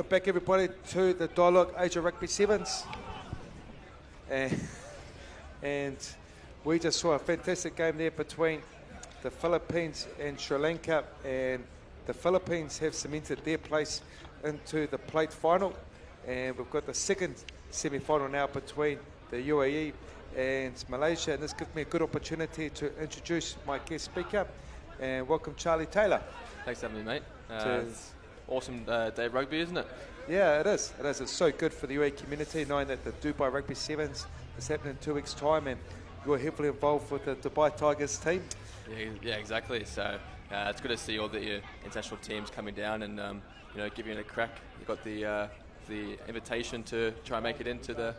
welcome back everybody to the Dialog Asia Rugby Sevens. And we just saw a fantastic game there between the Philippines and Sri Lanka, and the Philippines have cemented their place into the plate final, and we've got the second semi-final now between the UAE and Malaysia, and this gives me a good opportunity to introduce my guest speaker, and welcome Charlie Taylor. Thanks for having me, mate. It's awesome day of rugby, isn't it? Yeah, it is. It is. It's so good for the UAE community, knowing that the Dubai Rugby Sevens is happening in 2 weeks' time, and you're heavily involved with the Dubai Tigers team. Yeah, exactly. So it's good to see all the international teams coming down and giving it a crack. You got the invitation to try and make it into the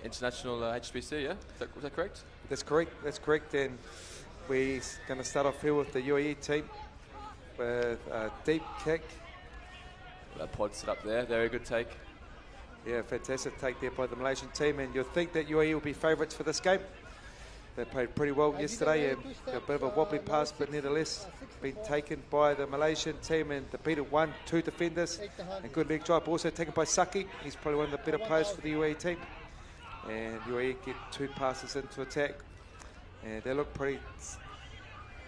international HSBC. Yeah, was that correct? That's correct. That's correct. And we're going to start off here with the UAE team with a deep kick. That pod set up there. Very good take. Yeah, fantastic take there by the Malaysian team, and you'll think that UAE will be favourites for this game. They played pretty well yesterday, and a bit of a wobbly pass, but nevertheless been taken by the Malaysian team, and they beat it 1-2 defenders, and good leg drive also taken by Saki. He's probably one of the better players for the UAE team, and UAE get 2 passes into attack, and they look pretty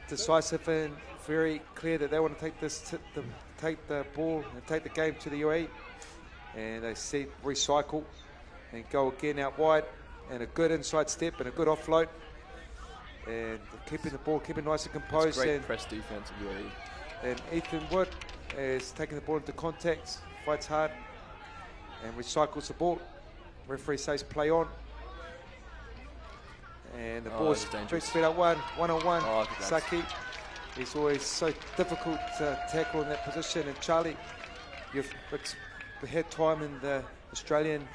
decisive and very clear that they want to take the ball and take the game to the UAE, and they see recycle and go again out wide, and a good inside step and a good offload, and keeping the ball, keeping nice and composed. It's great press defense of UAE. And Ethan Wood is taking the ball into contact, fights hard, and recycles the ball. Referee says play on. And the ball's very speed up one on one. Saki, he's always so difficult to tackle in that position. And Charlie, you've had time in the Australian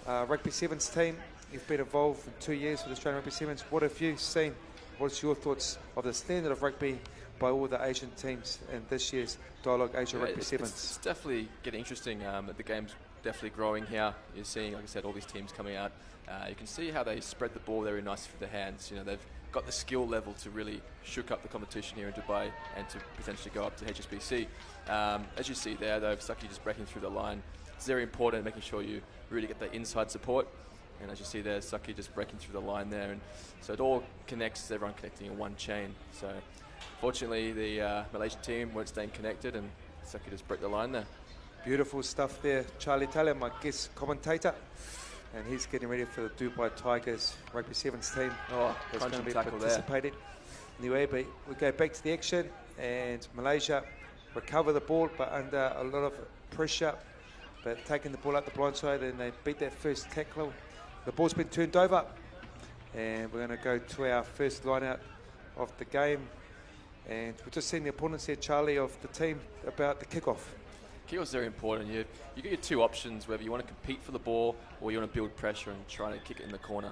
Rugby Sevens team. You've been involved in 2 years with Australian Rugby Sevens. What have you seen? What's your thoughts of the standard of rugby by all the Asian teams in this year's Dialog Asia Rugby Sevens? It's definitely getting interesting. The game's definitely growing here. You're seeing, like I said, all these teams coming out. You can see how they spread the ball very nicely with their hands. You know, they've got the skill level to really shook up the competition here in Dubai and to potentially go up to HSBC. As you see there, though, Saki just breaking through the line. It's very important making sure you really get the inside support. And as you see there, Saki just breaking through the line there. And so it all connects, everyone connecting in one chain. So fortunately, the Malaysian team weren't staying connected, and Saki just broke the line there. Beautiful stuff there. Charlie Taylor, my guest commentator. And he's getting ready for the Dubai Tigers Rugby Sevens team. That's going to be participating in the UAE. We go back to the action, and Malaysia recover the ball, but under a lot of pressure, but taking the ball out the blind side, and they beat that first tackle. The ball's been turned over, and we're going to go to our first line out of the game. And we've just seen the opponents here, Charlie, of the team about the kickoff. Kickoff's very important. You get your 2 options, whether you want to compete for the ball or you want to build pressure and try to kick it in the corner.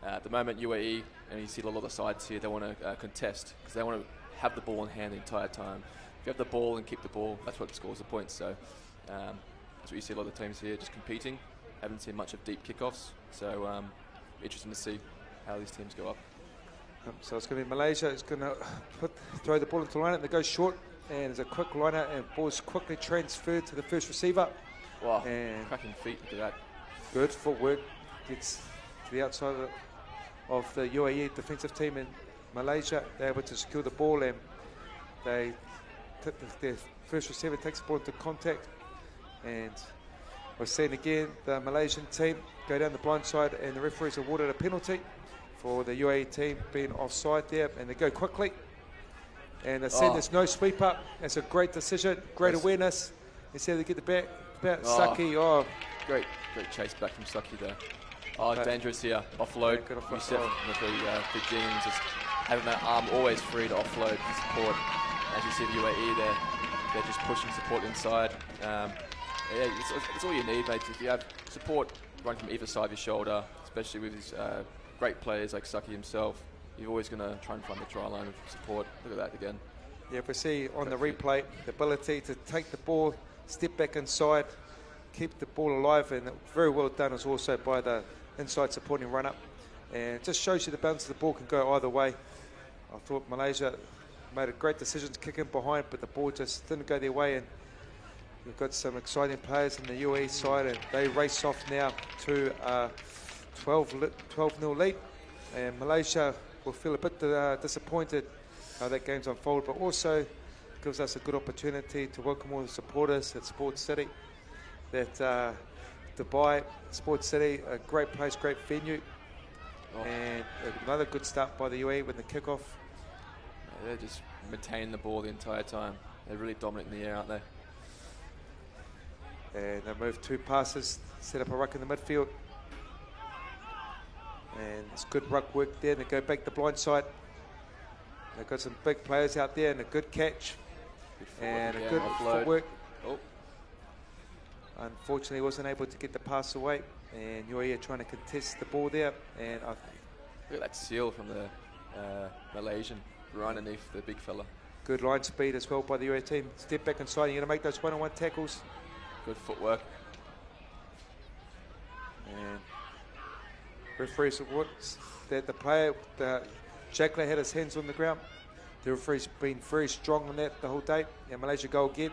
At the moment, UAE, and you see a lot of the sides here, they want to contest because they want to have the ball in hand the entire time. If you have the ball and keep the ball, that's what scores the points. So that's what you see a lot of the teams here, just competing. Haven't seen much of deep kickoffs, so interesting to see how these teams go up. So it's going to be Malaysia. It's going to throw the ball into the line, and they go short. And there's a quick line out, and ball's quickly transferred to the first receiver. Wow, and cracking feet, look at that. Good footwork, gets to the outside of the UAE defensive team, in Malaysia. They're able to secure the ball, and they their first receiver takes the ball into contact. And we're seeing again the Malaysian team go down the blind side, and the referees awarded a penalty for the UAE team being offside there, and they go quickly. And they're saying there's no sweep up. It's a great decision, great awareness. They say they get the back, Saki. Great chase back from Saki there. Dangerous here, offload. Reset with the jeans, just having that arm always free to offload and support. As you see the UAE there, they're just pushing support inside. It's all you need, mate. If you have support running from either side of your shoulder, especially with these great players like Saki himself, you're always going to try and find the try line with support. Look at that again. Yeah, if we see on the replay, the ability to take the ball, step back inside, keep the ball alive, and very well done is also by the inside supporting run-up. And it just shows you the bounce of the ball can go either way. I thought Malaysia made a great decision to kick in behind, but the ball just didn't go their way, and We've got some exciting players in the UAE side, and they race off now to 12-0 lead. And Malaysia will feel a bit disappointed how that game's unfolded, but also gives us a good opportunity to welcome all the supporters at Sports City. That Dubai, Sports City, a great place, great venue, and another good start by the UAE with the kickoff. They're just maintaining the ball the entire time. They're really dominant in the air, aren't they? And they move 2 passes, set up a ruck in the midfield. And it's good ruck work there. They go back the blind side. They've got some big players out there and a good catch. And a good footwork. Oh. Unfortunately, wasn't able to get the pass away. And UAE are trying to contest the ball there. And look at that seal from the Malaysian right underneath the big fella. Good line speed as well by the UAE team. Step back inside. You're going to make those one-on-one tackles. Good footwork. And referees that the player, Jackler, had his hands on the ground. The referee's been very strong on that the whole day. And Malaysia go again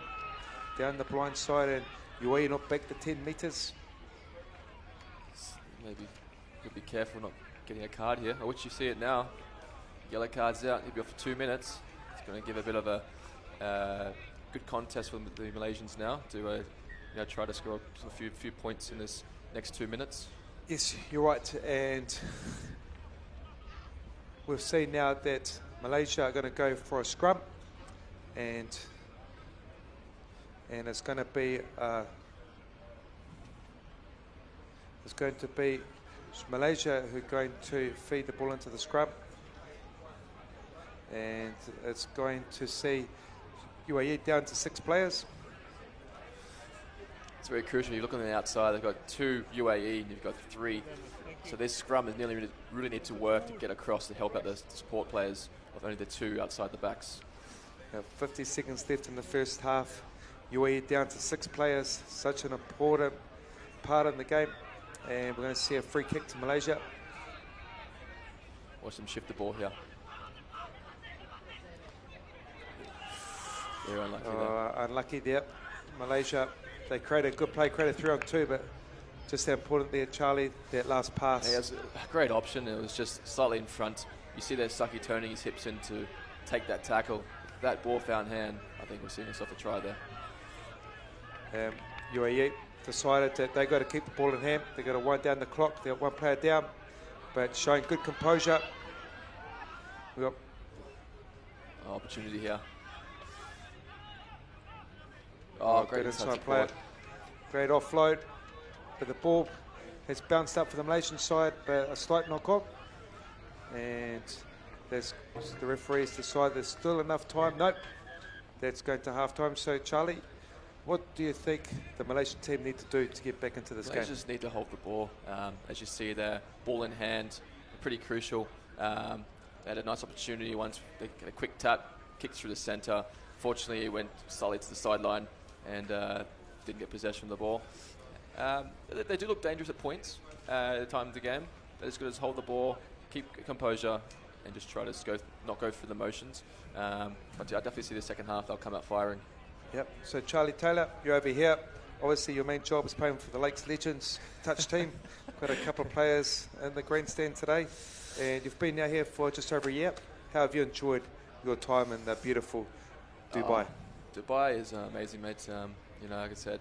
down the blind side, and UAE not back to 10 metres. Maybe you'll be careful not getting a card here. I wish you see it now. Yellow card's out. He'll be off for 2 minutes. It's going to give a bit of a good contest for the Malaysians now to try to score a few points in this next 2 minutes. Yes, you're right, and we've seen now that Malaysia are going to go for a scrum, and it's going to be Malaysia who are going to feed the ball into the scrum, and it's going to see UAE down to 6 players. It's very crucial. You look on the outside, they've got 2 UAE and you've got 3. So this scrum is really need to work to get across to help out the support players of only the 2 outside the backs. 50 seconds left in the first half. UAE down to 6 players. Such an important part in the game. And we're going to see a free kick to Malaysia. Watch them shift the ball here. They're unlucky there. Unlucky there. Malaysia, they created a good play, created 3-on-2, but just how important there, Charlie, that last pass. Yeah, it was a great option. It was just slightly in front. You see there Saki turning his hips in to take that tackle. If that ball found hand, I think we're seeing ourselves a try there. UAE decided that they got to keep the ball in hand. They got to wind down the clock. They got 1 player down, but showing good composure. We got opportunity here. Oh, great inside play. Great offload. But the ball has bounced up for the Malaysian side, but a slight knock on. And the referees decide there's still enough time. Nope, that's going to half-time. So, Charlie, what do you think the Malaysian team need to do to get back into this game? They just need to hold the ball. As you see there, ball in hand, pretty crucial. They had a nice opportunity once. They get a quick tap, kick through the centre. Fortunately, it went solidly to the sideline and didn't get possession of the ball. They do look dangerous at points at the time of the game. They're just going to hold the ball, keep composure, and just try to not go through the motions. But I definitely see the second half they'll come out firing. Yep. So Charlie Taylor, you're over here. Obviously, your main job is playing for the Lakes Legends touch team. Got a couple of players in the grandstand today, and you've been now here for just over a year. How have you enjoyed your time in the beautiful Dubai? Dubai is amazing, mate. Like I said,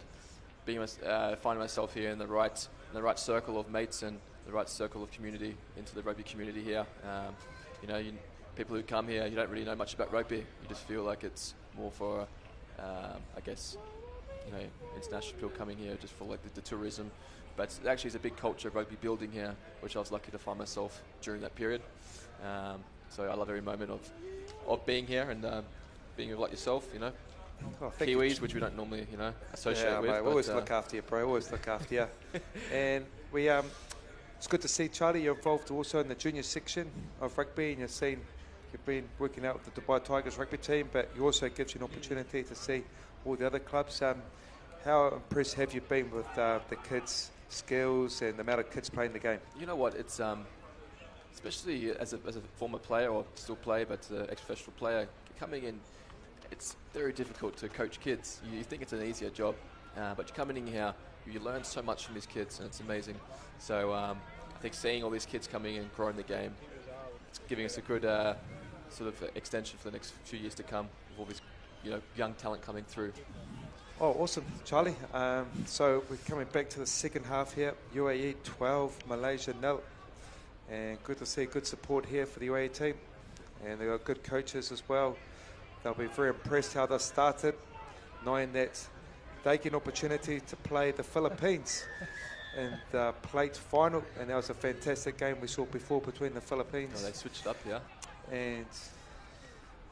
finding myself here in the right circle of mates and the right circle of community into the rugby community here. People who come here, you don't really know much about rugby. You just feel like it's more for, international people coming here just for like the tourism. But actually, it's a big culture of rugby building here, which I was lucky to find myself during that period. So I love every moment of being here and being like yourself, Kiwis, which we don't normally, associate with. Mate, we always look after you, bro. Always look after you. And it's good to see, Charlie, you're involved also in the junior section of rugby, and you've been working out with the Dubai Tigers rugby team, but it also gives you an opportunity to see all the other clubs. How impressed have you been with the kids' skills and the amount of kids playing the game? You know what, it's especially as a former player, or still play, but ex-professional player, coming in it's very difficult to coach kids. You think it's an easier job, but you're coming in here, you learn so much from these kids, and it's amazing. So I think seeing all these kids coming in and growing the game, it's giving us a good sort of extension for the next few years to come, with all this young talent coming through. Oh, awesome, Charlie. So we're coming back to the second half here. UAE 12, Malaysia 0. And good to see good support here for the UAE team. And they've got good coaches as well. They'll be very impressed how they started, knowing that they get an opportunity to play the Philippines in the plate final. And that was a fantastic game we saw before between the Philippines. Oh, they switched up, yeah. And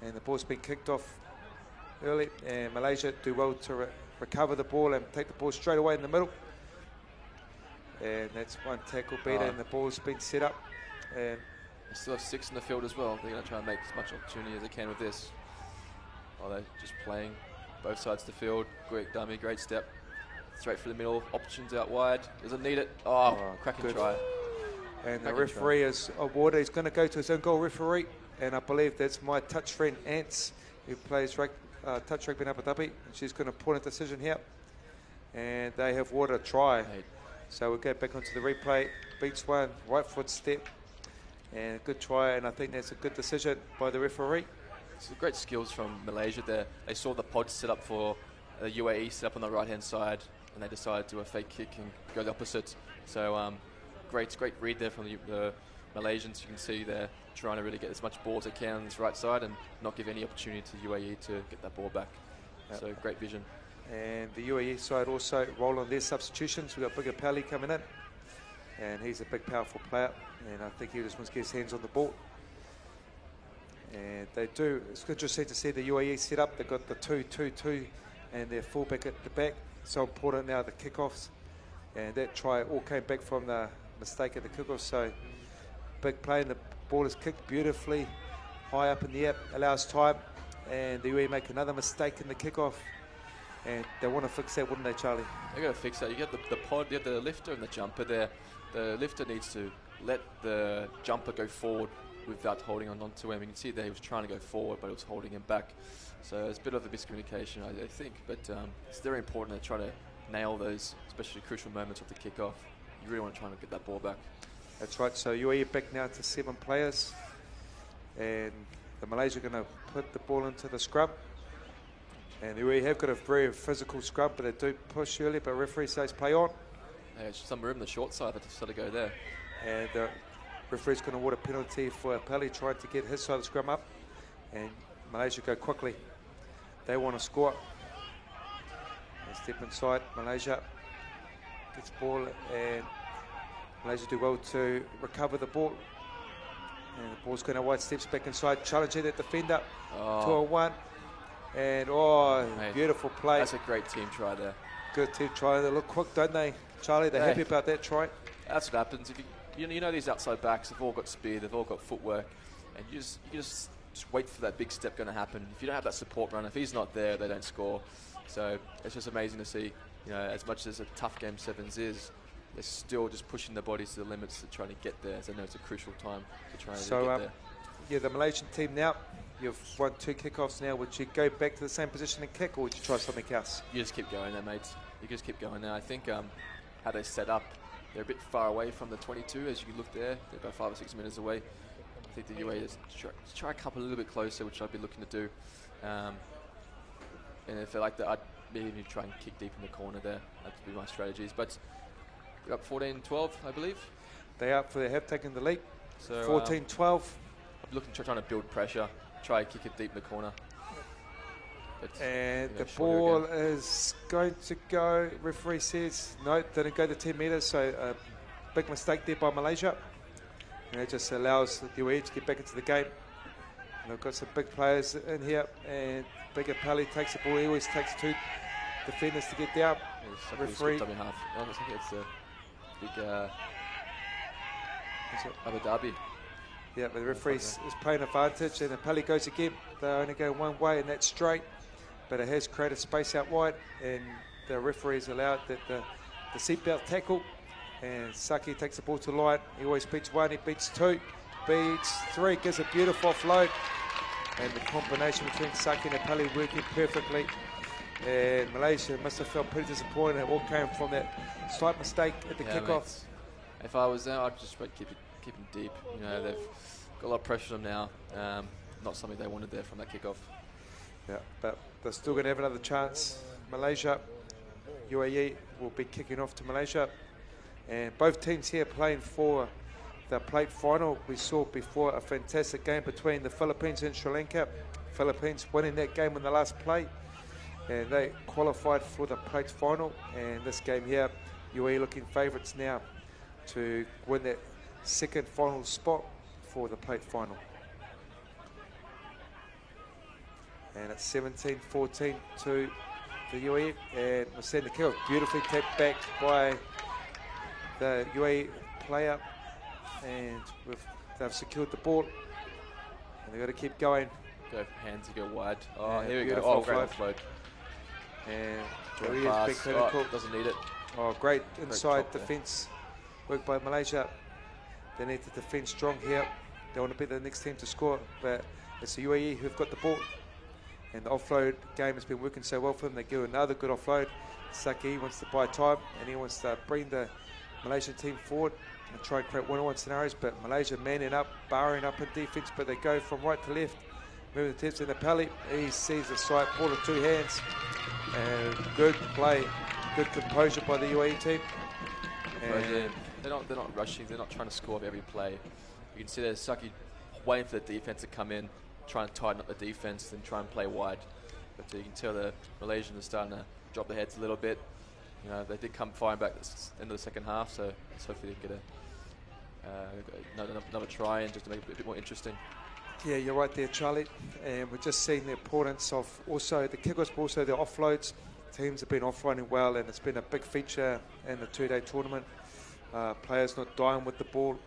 the ball's been kicked off early, and Malaysia do well to recover the ball and take the ball straight away in the middle. And that's one tackle beater, and the ball's been set up. And they still have 6 in the field as well. They're going to try and make as much opportunity as they can with this. Oh, they're just playing both sides of the field. Great dummy, great step. Straight for the middle, options out wide. Doesn't need it. Oh, cracking good try. And the referee is awarded. He's going to go to his own goal referee. And I believe that's my touch friend, Ants, who plays touch rugby in Abu Dhabi. And she's going to point a decision here. And they have awarded a try. So we'll go back onto the replay. Beats one, right foot step. And a good try, and I think that's a good decision by the referee. It's great skills from Malaysia there. They saw the pod set up for the UAE set up on the right-hand side, and they decided to do a fake kick and go the opposite. So great read there from the Malaysians. You can see they're trying to really get as much ball as they can on this right side and not give any opportunity to UAE to get that ball back. Yep. So great vision. And the UAE side also roll on their substitutions. We've got Bigger Pally coming in, and he's a big, powerful player, and I think he just wants to get his hands on the ball. And they do. It's interesting to see the UAE set up. They've got the 2-2-2 and their fullback at the back. So important now, the kickoffs. And that try all came back from the mistake at the kickoff. So big play, and the ball is kicked beautifully high up in the air, allows time. And the UAE make another mistake in the kickoff. And they want to fix that, wouldn't they, Charlie? They've got to fix that. You get the pod, you have the lifter and the jumper there. The lifter needs to let the jumper go forward without holding on to him. You can see that he was trying to go forward, but it was holding him back. So it's a bit of a miscommunication, I think. But it's very important to try to nail those, especially crucial moments of the kickoff. You really want to try and get that ball back. That's right. So UAE back now to 7 players. And the Malaysia are going to put the ball into the scrum. And we have got a very physical scrum, but they do push early, but referee says play on. Yeah, some room on the short side, but just let it go there. And the referee's going to award a penalty for Pally trying to get his side of the scrum up. And Malaysia go quickly. They want to score. They step inside. Malaysia gets the ball, and Malaysia do well to recover the ball. And the ball's going to wide, steps back inside, challenging that defender. 2-on-1. And Mate, beautiful play. That's a great team try there. Good team try. They look quick, don't they, Charlie? They're happy about that try. That's what happens. If you know these outside backs, they've all got speed, they've all got footwork, and you just wait for that big step going to happen. If you don't have that support run, if he's not there, they don't score. So it's just amazing to see. As much as a tough game sevens is, they're still just pushing their bodies to the limits to try to get there. So I know it's a crucial time to try and get there. Yeah, the Malaysian team now. You've won 2 kickoffs now. Would you go back to the same position and kick, or would you try something else? You just keep going there, mates. You just keep going there. I think how they set up, they're a bit far away from the 22 as you look there. They're about 5 or 6 meters away. I think the UAE is try a couple a little bit closer, which I'd be looking to do. And if they like that, I'd maybe try and kick deep in the corner there. That'd be my strategies. But we're up 14-12, I believe. They have taken the lead. So 14-12. I'm looking trying to build pressure. Try kick it deep in the corner. And the ball is going to go. Referee says no, didn't go to 10 meters. So a big mistake there by Malaysia. And it just allows the UAE to get back into the game. And they've got some big players in here. And Bigger Pally takes the ball. He always takes 2 defenders to get down. Yeah, referee. I think it's a big Abu Dhabi. Yeah, but the referee is playing advantage, and the Pally goes again. They only go one way, and that's straight. But it has created space out wide, and the referee has allowed that the seatbelt tackle. And Saki takes the ball to the line. He always beats 1, he beats 2, beats 3, gives a beautiful offload. and the combination between Saki and Pali working perfectly. And Malaysia must have felt pretty disappointed. It all came from that slight mistake at the kickoff. If I was there, I'd just keep them deep. You know, they've got a lot of pressure on them now. Not something they wanted there from that kickoff. Yeah, but they're still going to have another chance. Malaysia, UAE will be kicking off to Malaysia. And both teams here playing for the plate final. We saw before a fantastic game between the Philippines and Sri Lanka. Philippines winning that game in the last play, and they qualified for the plate final. And this game here, UAE looking favourites now to win that second final spot for the plate final. And it's 17-14 to the UAE, and we're seeing the kill beautifully tapped back by the UAE player, and they've secured the ball, and they've got to keep going. Go hands to go wide. Oh, and here we go. Oh, great offload. And Joint pass. Oh, doesn't need it. Oh, great inside defence work by Malaysia. They need to defend strong here. They want to be the next team to score, but it's the UAE who've got the ball. And the offload game has been working so well for them. They give another good offload. Saki wants to buy time, and he wants to bring the Malaysian team forward and try and create one-on-one scenarios. But Malaysia manning up, barring up in defence, but they go from right to left. Moving the tips in the Pali. He sees the sight, ball in two hands. And good play, good composure by the UAE team. And they're not rushing. They're not trying to score every play. You can see there's Saki waiting for the defense to come in, try and tighten up the defense, then try and play wide. But you can tell the Malaysians are starting to drop their heads a little bit. You know, they did come firing back at the end of the second half, so let's hopefully they can get another try and just to make it a bit more interesting. Yeah, you're right there, Charlie. And we're just seeing the importance of also the kickoffs, but also the offloads. Teams have been offloading well, and it's been a big feature in the two-day tournament. Players not dying with the ball,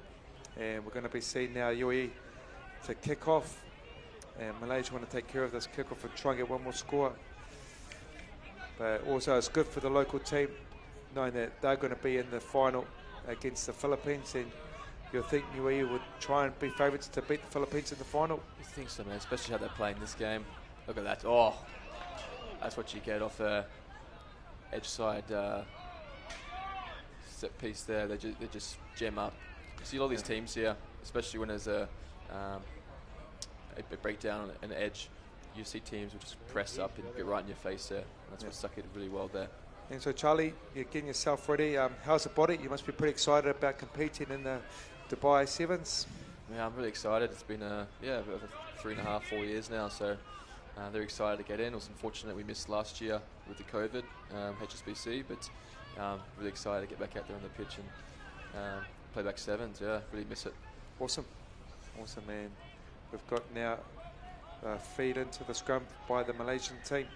and we're going to be seeing now UAE to kick off, and Malaysia want to take care of this kickoff and try and get one more score. But also it's good for the local team knowing that they're going to be in the final against the Philippines, and you'll think UAE would try and be favourites to beat the Philippines in the final. I think so, man, especially how they're playing this game. Look at that. Oh, that's what you get off the edge side set piece there. They just gem up. You see all these teams here, especially when there's a breakdown on an edge. You see teams will just press up and get right in your face there. And that's what Saki did really well there. And so, Charlie, you're getting yourself ready. How's the body? You must be pretty excited about competing in the Dubai Sevens. Yeah, I'm really excited. It's been over 3.5, 4 years now, so they're excited to get in. It was unfortunate we missed last year with the COVID, HSBC, but really excited to get back out there on the pitch and play back sevens. Yeah, really miss it. Awesome, man. We've got now feed into the scrum by the Malaysian team,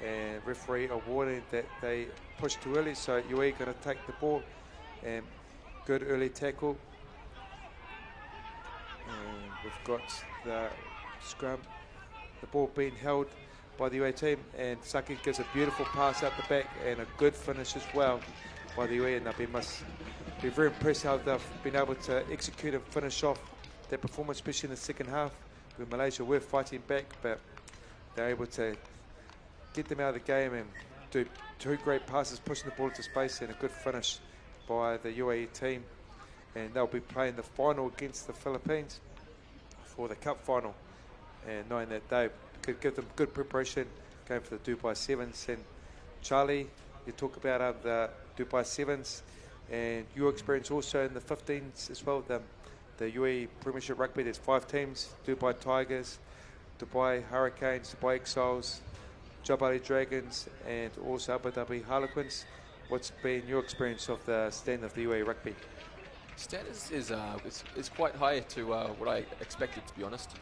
and referee awarding that they pushed too early, so UAE going to take the ball, and good early tackle. And we've got the scrum, the ball being held by the UAE team, and Saki gives a beautiful pass out the back and a good finish as well by the UAE, and they must be very impressed how they've been able to execute and finish off their performance, especially in the second half, where Malaysia were fighting back, but they're able to get them out of the game and do two great passes, pushing the ball into space, and a good finish by the UAE team. And they'll be playing the final against the Philippines for the Cup final, and knowing that they could give them good preparation going for the Dubai Sevens. And Charlie, you talk about the Dubai Sevens and your experience also in the 15s as well. The UAE Premiership Rugby, there's 5 teams: Dubai Tigers, Dubai Hurricanes, Dubai Exiles, Jabali Dragons, and also Abu Dhabi Harlequins. What's been your experience of the standard of the UAE Rugby? Standard is quite high to what I expected, to be honest.